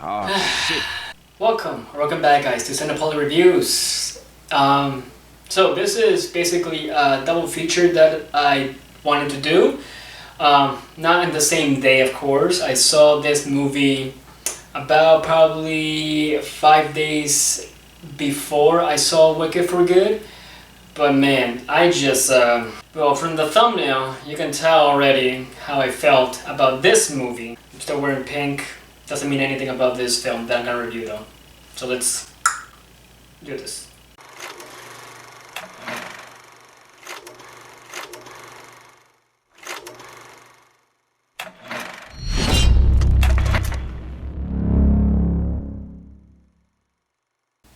Oh, shit. Welcome back, guys, to Cinepoli Reviews. So this is basically a double feature that I wanted to do. Not in the same day, of course. I saw this movie about probably 5 days before I saw Wicked for Good. But man, I just, well, from the thumbnail, you can tell already how I felt about this movie. I'm still wearing pink. Doesn't mean anything about this film that I'm gonna review though. So let's do this.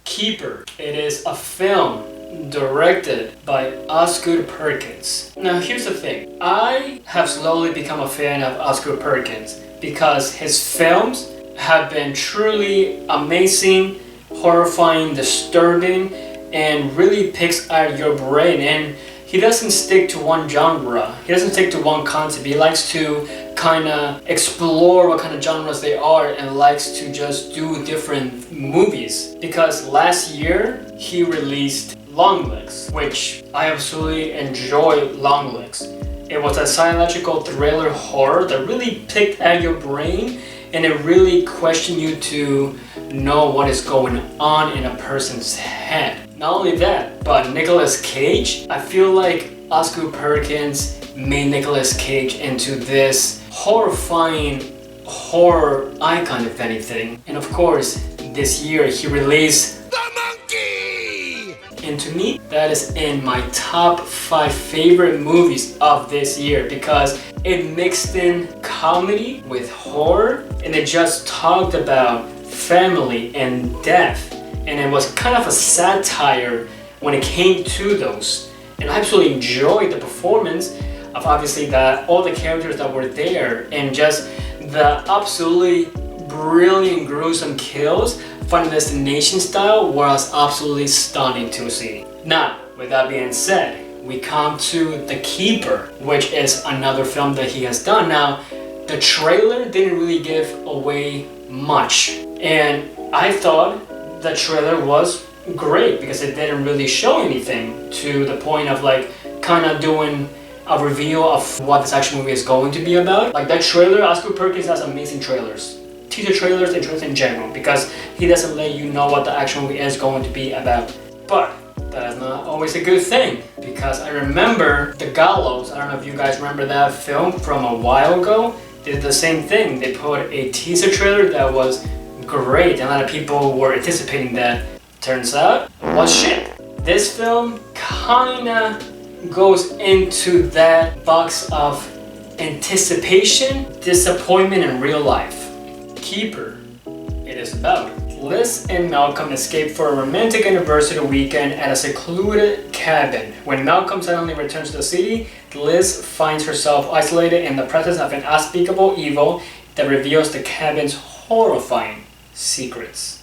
Keeper. It is a film directed by Osgood Perkins. Now here's the thing. I have slowly become a fan of Osgood Perkins because his films have been truly amazing, horrifying, disturbing, and really picks at your brain. And he doesn't stick to one genre. He doesn't stick to one concept. He likes to kind of explore what kind of genres they are and likes to just do different movies. Because last year he released Longlegs, which I absolutely enjoy. Longlegs. It was a psychological thriller horror that really picked at your brain, and it really questioned you to know what is going on in a person's head. Not only that, but Nicolas Cage, I feel like Osgood Perkins made Nicolas Cage into this horrifying horror icon, if anything. And of course, this year he released The Monkey! And to me, that is in my top 5 favorite movies of this year because it mixed in comedy with horror, and it just talked about family and death, and it was kind of a satire when it came to those. And I absolutely enjoyed the performance of obviously all the characters that were there, and just the absolutely brilliant gruesome kills, Final Destination style, was absolutely stunning to see. Now, with that being said, we come to The Keeper, which is another film that he has done. Now, the trailer didn't really give away much, and I thought the trailer was great because it didn't really show anything to the point of like kind of doing a reveal of what this action movie is going to be about. Like that trailer, Osgood Perkins has amazing trailers. Teaser trailers and trailers in general, because he doesn't let you know what the action movie is going to be about. But that is not always a good thing, because I remember The Gallows, I don't know if you guys remember that film from a while ago, did the same thing. They put a teaser trailer that was great, and a lot of people were anticipating that. Turns out, it was shit. This film kinda goes into that box of anticipation, disappointment in real life. Keeper. It is about Liz and Malcolm escape for a romantic anniversary weekend at a secluded cabin. When Malcolm suddenly returns to the city, Liz finds herself isolated in the presence of an unspeakable evil that reveals the cabin's horrifying secrets.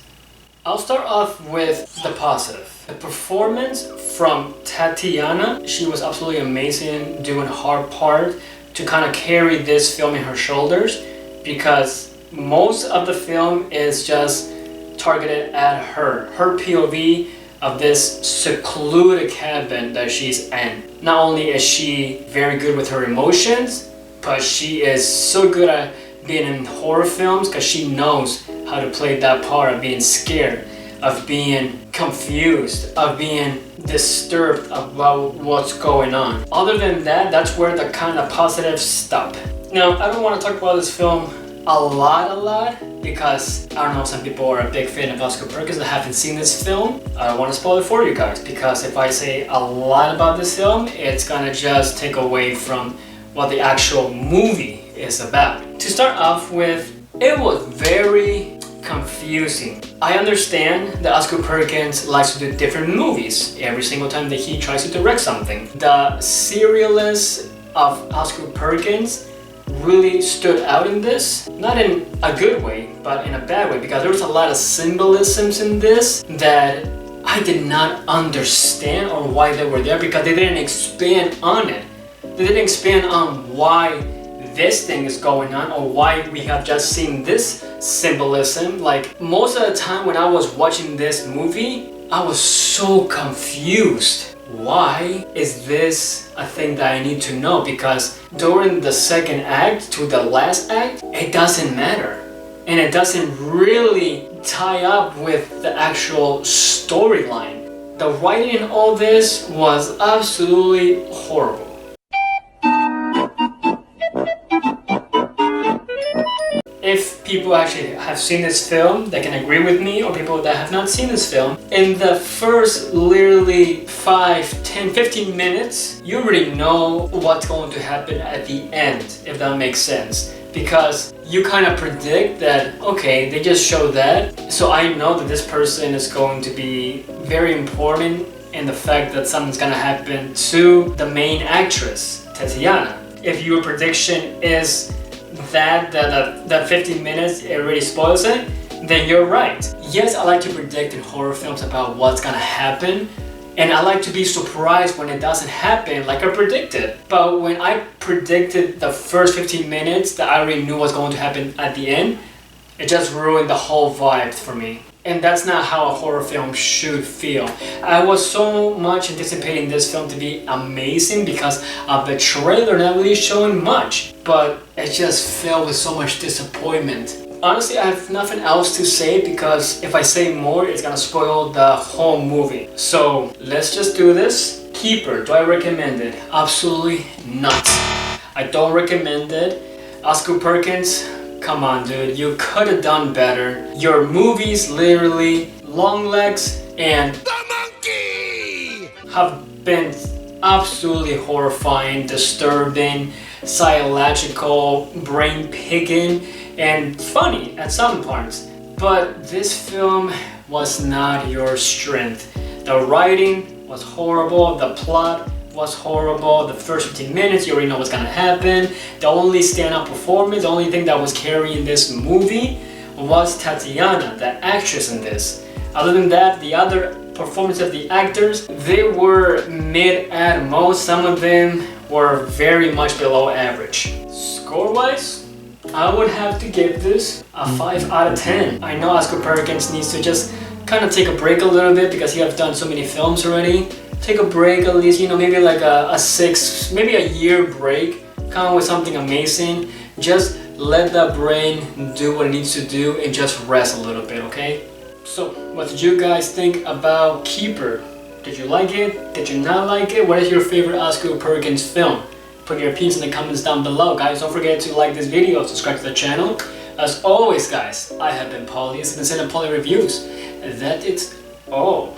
I'll start off with the positive. The performance from Tatiana, she was absolutely amazing, doing a hard part to kind of carry this film in her shoulders, because most of the film is just targeted at her POV of this secluded cabin that she's in. Not only is she very good with her emotions, but she is so good at being in horror films because she knows how to play that part of being scared, of being confused, of being disturbed about what's going on. Other than that, that's where the kind of positives stop. Now, I don't want to talk about this film a lot, because I don't know, some people are a big fan of Osgood Perkins that haven't seen this film. I don't want to spoil it for you guys, because if I say a lot about this film, it's gonna just take away from what the actual movie is about. To start off with, it was very confusing. I understand that Osgood Perkins likes to do different movies every single time that he tries to direct something. The serialness of Osgood Perkins really stood out in this, not in a good way, but in a bad way, because there was a lot of symbolisms in this that I did not understand or why they were there, because they didn't expand on it. They didn't expand on why this thing is going on, or why we have just seen this symbolism. Like most of the time when I was watching this movie, I was so confused. Why is this a thing that I need to know? Because during the second act to the last act, it doesn't matter. And it doesn't really tie up with the actual storyline. The writing in all this was absolutely horrible. If people actually have seen this film, they can agree with me, or people that have not seen this film, in the first literally 5, 10, 15 minutes, you already know what's going to happen at the end, if that makes sense. Because you kind of predict that, okay, they just showed that, so I know that this person is going to be very important in the fact that something's gonna happen to the main actress, Tatiana. If your prediction is that 15 minutes it really spoils it, then you're right. Yes, I like to predict in horror films about what's gonna happen, and I like to be surprised when it doesn't happen like I predicted. But when I predicted the first 15 minutes that I already knew was going to happen at the end, it just ruined the whole vibe for me. And that's not how a horror film should feel. I was so much anticipating this film to be amazing because of the trailer not really showing much, but it just filled with so much disappointment. Honestly, I have nothing else to say because if I say more, it's gonna spoil the whole movie. So let's just do this. Keeper, do I recommend it? Absolutely not. I don't recommend it. Osgood Perkins, come on dude, you could have done better. Your movies literally, long legs and the monkey have been absolutely horrifying, disturbing, psychological, brain-picking, and funny at some parts. But this film was not your strength. The writing was horrible, the plot was horrible, the first 15 minutes you already know what's gonna happen. The only stand-up performance, the only thing that was carrying this movie was Tatiana, the actress in this. Other than that, the other performance of the actors, they were mid at most. Some of them were very much below average. Score-wise, I would have to give this a 5 out of 10. I know Osgood Perkins needs to just kind of take a break a little bit because he has done so many films already. Take a break at least, you know, maybe like a 6, maybe a year break. Come up with something amazing. Just let the brain do what it needs to do and just rest a little bit, okay? So, what did you guys think about Keeper? Did you like it? Did you not like it? What is your favorite Osgood Perkins film? Put your opinions in the comments down below, guys. Don't forget to like this video, subscribe to the channel. As always, guys, I have been Pauly. This has been Poly Reviews. That it's all.